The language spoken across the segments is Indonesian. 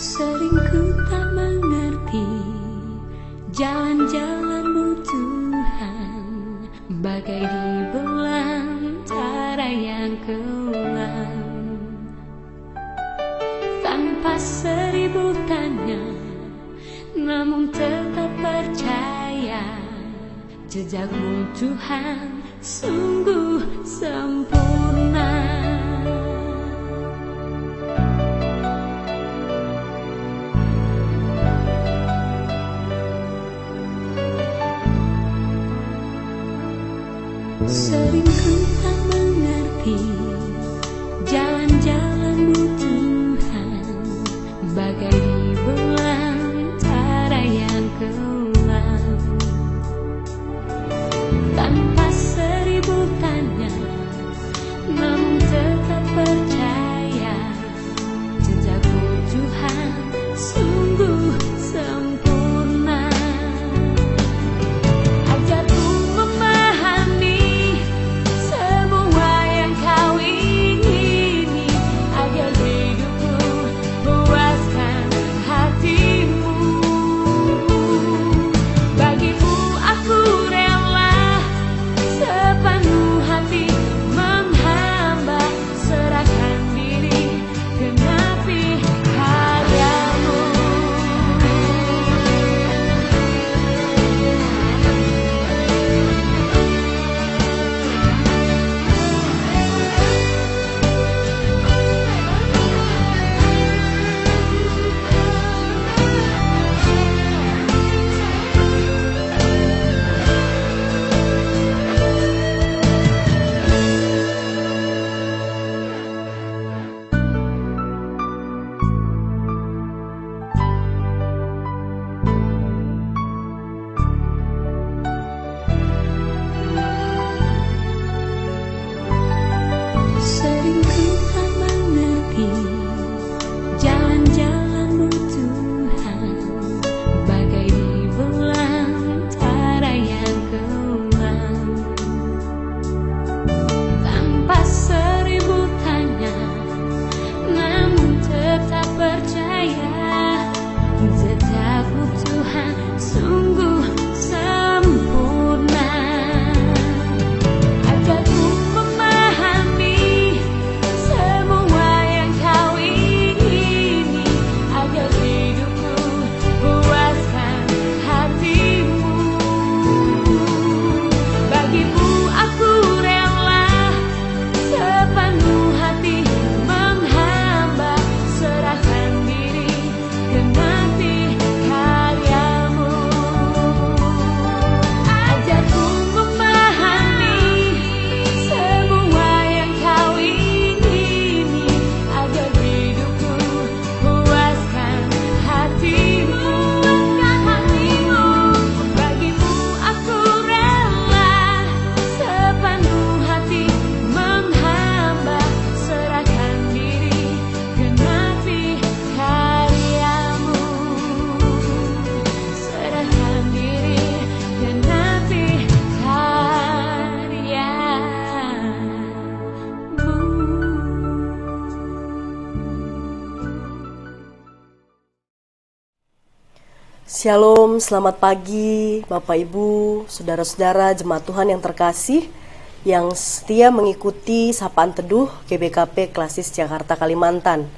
Sering ku tak mengerti jalan-jalan-Mu Tuhan, bagai di belantara yang kelam. Tanpa seribu tanya, namun tetap percaya, jejak-Mu Tuhan sungguh sempurna. Sering ku tak mengerti jalan-jalan-Mu Tuhan, bagai di belantara yang kelam. Tanpa seribu tanya, namun tetap percaya, jejak-Mu Tuhan sungguh sempurna. Ajarku memahami semua yang Kau ingini, agar hidupku puaskan hati-Mu. Bagimu aku rela sepenuh hati menghamba, serahkan diri genapi karya-Mu. Sering ku tak mengerti jalan-jalan-Mu Tuhan, bagai di belantara yang kelam. Tanpa seribu tanya, namun tetap percaya, jejak-Mu Tuhan sungguh sempurna. Ajarku memahami semua yang Kau ingini, agar hidupku puaskan hati-Mu. Bagimu aku rela sepenuh hati menghamba, serahkan diri genapi karya-Mu. Ajarku memahami semua yang Kau ingini, agar hidupku puaskan hati-Mu. Bagimu aku rela sepenuh hati menghamba, serahkan diri genapi karya-Mu. Serahkan diri genapi karya-Mu. Shalom, selamat pagi Bapak Ibu, Saudara-saudara Jemaat Tuhan yang terkasih, yang setia mengikuti Sapaan Teduh GBKP Klasis Jakarta Kalimantan.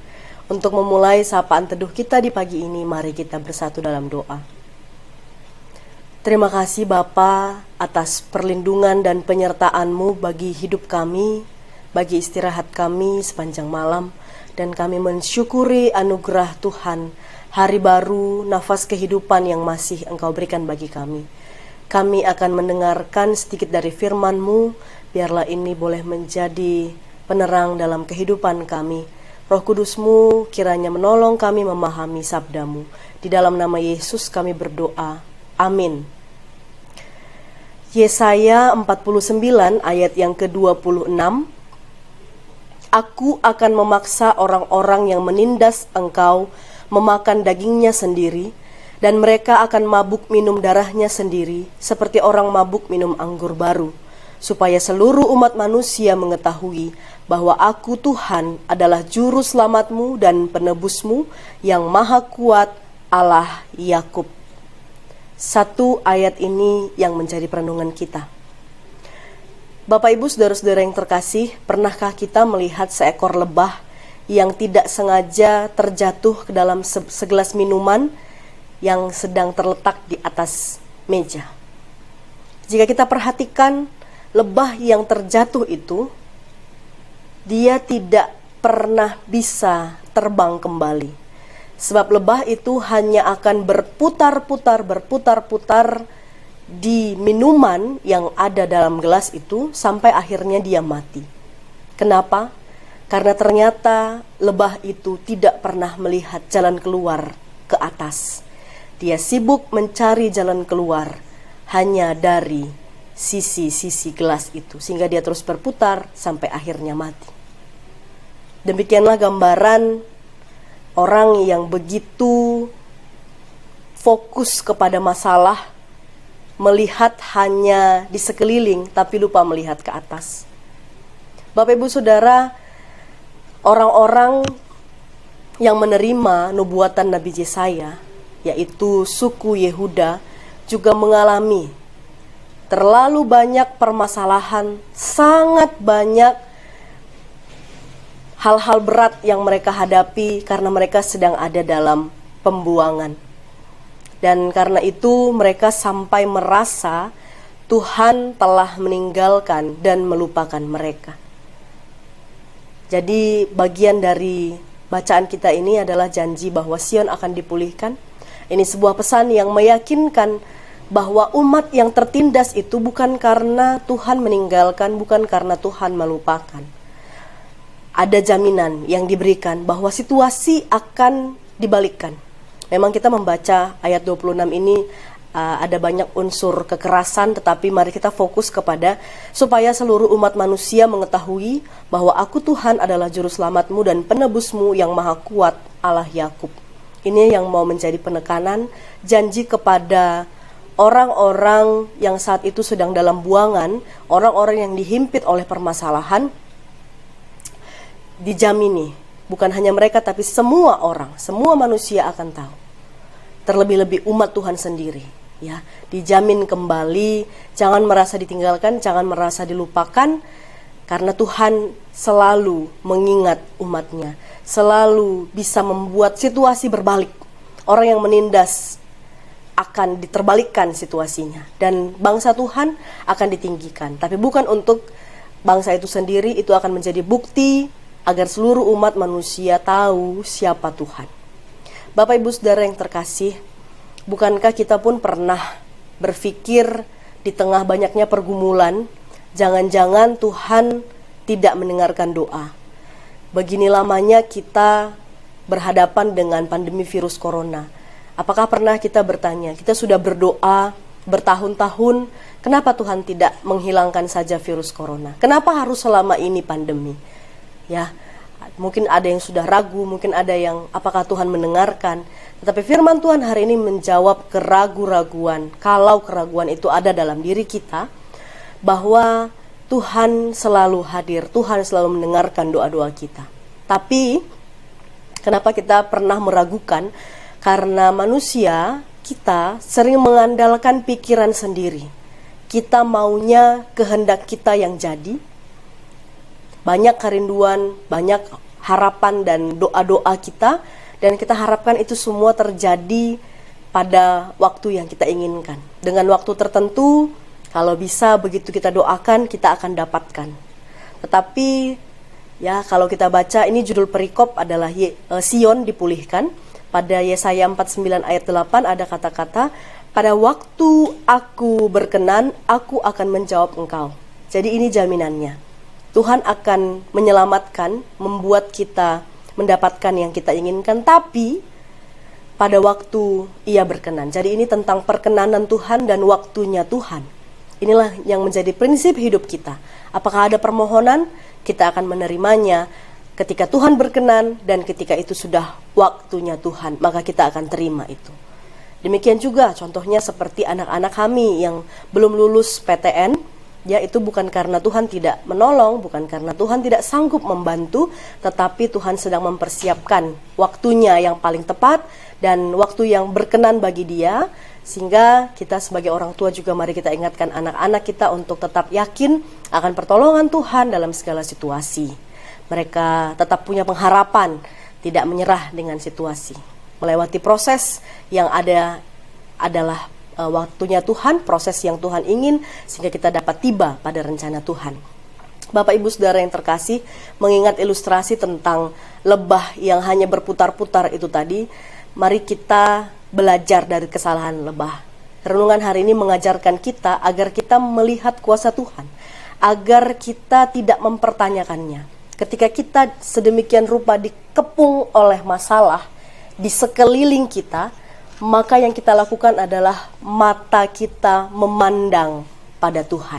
Untuk memulai Sapaan Teduh kita di pagi ini, mari kita bersatu dalam doa. Terima kasih Bapa atas perlindungan dan penyertaan-Mu bagi hidup kami, bagi istirahat kami sepanjang malam, dan kami mensyukuri anugerah Tuhan, hari baru, nafas kehidupan yang masih Engkau berikan bagi kami. Kami akan mendengarkan sedikit dari firman-Mu, biarlah ini boleh menjadi penerang dalam kehidupan kami. Roh Kudus-Mu kiranya menolong kami memahami sabda-Mu. Di dalam nama Yesus kami berdoa. Amin. Yesaya 49 ayat yang ke-26. Aku akan memaksa orang-orang yang menindas engkau memakan dagingnya sendiri, dan mereka akan mabuk minum darahnya sendiri, seperti orang mabuk minum anggur baru. supaya seluruh umat manusia mengetahui bahwa Aku Tuhan adalah juru selamatmu dan penebusmu yang maha kuat, Allah Yakub. Satu ayat ini yang menjadi perenungan kita. Bapak Ibu saudara-saudara yang terkasih, pernahkah kita melihat seekor lebah yang tidak sengaja terjatuh ke dalam segelas minuman yang sedang terletak di atas meja? Jika kita perhatikan, lebah yang terjatuh itu, dia tidak pernah bisa terbang kembali. Sebab lebah itu hanya akan berputar-putar di minuman yang ada dalam gelas itu sampai akhirnya dia mati. Kenapa? Karena ternyata lebah itu tidak pernah melihat jalan keluar ke atas. Dia sibuk mencari jalan keluar hanya dari sisi-sisi gelas itu, sehingga dia terus berputar sampai akhirnya mati. Demikianlah gambaran orang yang begitu fokus kepada masalah, melihat hanya di sekeliling tapi lupa melihat ke atas. Bapak Ibu Saudara, orang-orang yang menerima nubuatan Nabi Yesaya, yaitu suku Yehuda, juga mengalami terlalu banyak permasalahan, sangat banyak hal-hal berat yang mereka hadapi karena mereka sedang ada dalam pembuangan. Dan karena itu mereka sampai merasa Tuhan telah meninggalkan dan melupakan mereka. Jadi bagian dari bacaan kita ini adalah janji bahwa Sion akan dipulihkan. Ini sebuah pesan yang meyakinkan bahwa umat yang tertindas itu bukan karena Tuhan meninggalkan, bukan karena Tuhan melupakan. Ada jaminan yang diberikan bahwa situasi akan dibalikkan. Memang kita membaca ayat 26 ini ada banyak unsur kekerasan, tetapi mari kita fokus kepada supaya seluruh umat manusia mengetahui bahwa Aku Tuhan adalah juru selamatmu dan penebusmu yang maha kuat, Allah Yakub. Ini yang mau menjadi penekanan janji kepada orang-orang yang saat itu sedang dalam buangan, orang-orang yang dihimpit oleh permasalahan. Dijamini, bukan hanya mereka tapi semua orang, semua manusia akan tahu. Terlebih-lebih umat Tuhan sendiri, ya, dijamin kembali, jangan merasa ditinggalkan, jangan merasa dilupakan, karena Tuhan selalu mengingat umatnya, selalu bisa membuat situasi berbalik. Orang yang menindas akan diterbalikkan situasinya, dan bangsa Tuhan akan ditinggikan. Tapi bukan untuk bangsa itu sendiri, itu akan menjadi bukti agar seluruh umat manusia tahu siapa Tuhan. Bapak Ibu Saudara yang terkasih, bukankah kita pun pernah berpikir di tengah banyaknya pergumulan, jangan-jangan Tuhan tidak mendengarkan doa. Begini lamanya kita berhadapan dengan pandemi virus corona. Apakah pernah kita bertanya, kita sudah berdoa bertahun-tahun, kenapa Tuhan tidak menghilangkan saja virus corona? Kenapa harus selama ini pandemi? Ya, mungkin ada yang sudah ragu, mungkin ada yang apakah Tuhan mendengarkan. Tetapi firman Tuhan hari ini menjawab keraguan-raguan. Kalau keraguan itu ada dalam diri kita, bahwa Tuhan selalu hadir, Tuhan selalu mendengarkan doa-doa kita. Tapi kenapa kita pernah meragukan? Karena manusia kita sering mengandalkan pikiran sendiri. Kita maunya kehendak kita yang jadi. Banyak kerinduan, banyak harapan dan doa-doa kita, dan kita harapkan itu semua terjadi pada waktu yang kita inginkan. Dengan waktu tertentu, kalau bisa begitu kita doakan, kita akan dapatkan. Tetapi ya, kalau kita baca, ini judul perikop adalah Sion dipulihkan. Pada Yesaya 49 ayat 8 ada kata-kata, pada waktu aku berkenan, aku akan menjawab engkau. Jadi ini jaminannya. Tuhan akan menyelamatkan, membuat kita mendapatkan yang kita inginkan, tapi pada waktu Ia berkenan. Jadi ini tentang perkenanan Tuhan dan waktunya Tuhan. Inilah yang menjadi prinsip hidup kita. Apakah ada permohonan, kita akan menerimanya ketika Tuhan berkenan, dan ketika itu sudah waktunya Tuhan, maka kita akan terima itu. Demikian juga contohnya seperti anak-anak kami yang belum lulus PTN, Ya, itu bukan karena Tuhan tidak menolong, bukan karena Tuhan tidak sanggup membantu, tetapi Tuhan sedang mempersiapkan waktunya yang paling tepat dan waktu yang berkenan bagi Dia, sehingga kita sebagai orang tua juga mari kita ingatkan anak-anak kita untuk tetap yakin akan pertolongan Tuhan dalam segala situasi. Mereka tetap punya pengharapan, tidak menyerah dengan situasi. Melewati proses yang ada adalah waktunya Tuhan, proses yang Tuhan ingin, sehingga kita dapat tiba pada rencana Tuhan. Bapak Ibu Saudara yang terkasih, mengingat ilustrasi tentang lebah yang hanya berputar-putar itu tadi, mari kita belajar dari kesalahan lebah. Renungan hari ini mengajarkan kita agar kita melihat kuasa Tuhan, agar kita tidak mempertanyakannya. Ketika kita sedemikian rupa dikepung oleh masalah di sekeliling kita, maka yang kita lakukan adalah mata kita memandang pada Tuhan.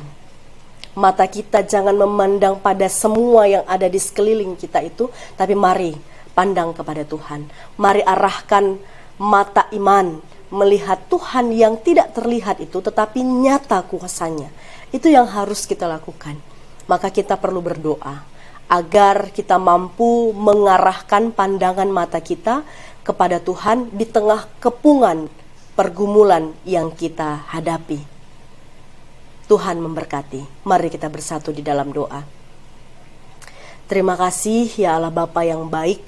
Mata kita jangan memandang pada semua yang ada di sekeliling kita itu, tapi mari pandang kepada Tuhan. Mari arahkan mata iman, melihat Tuhan yang tidak terlihat itu, tetapi nyata kuasanya. Itu yang harus kita lakukan. Maka kita perlu berdoa agar kita mampu mengarahkan pandangan mata kita kepada Tuhan di tengah kepungan pergumulan yang kita hadapi. Tuhan memberkati. Mari kita bersatu di dalam doa. Terima kasih ya Allah Bapa yang baik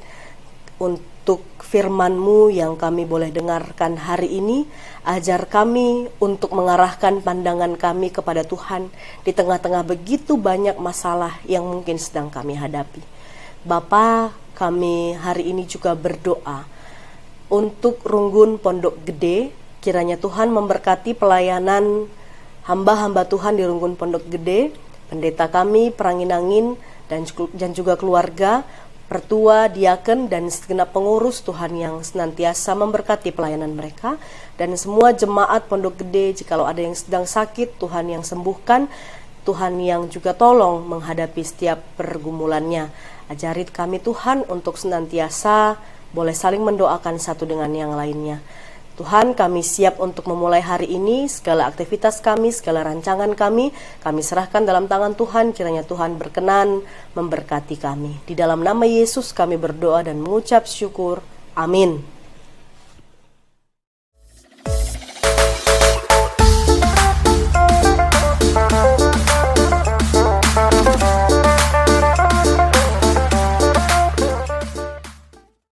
untuk firman-Mu yang kami boleh dengarkan hari ini. Ajar kami untuk mengarahkan pandangan kami kepada Tuhan di tengah-tengah begitu banyak masalah yang mungkin sedang kami hadapi. Bapa, kami hari ini juga berdoa untuk Runggun Pondok Gede. Kiranya Tuhan memberkati pelayanan hamba-hamba Tuhan di Runggun Pondok Gede, pendeta kami, Peranginangin, dan juga keluarga, pertua, diaken, dan segenap pengurus Tuhan yang senantiasa memberkati pelayanan mereka, dan semua jemaat Pondok Gede. Jikalau ada yang sedang sakit, Tuhan yang sembuhkan, Tuhan yang juga tolong menghadapi setiap pergumulannya. Ajari kami Tuhan untuk senantiasa boleh saling mendoakan satu dengan yang lainnya. Tuhan, kami siap untuk memulai hari ini. Segala aktivitas kami, segala rancangan kami serahkan dalam tangan Tuhan. Kiranya Tuhan berkenan memberkati kami. Di dalam nama Yesus kami berdoa dan mengucap syukur. Amin.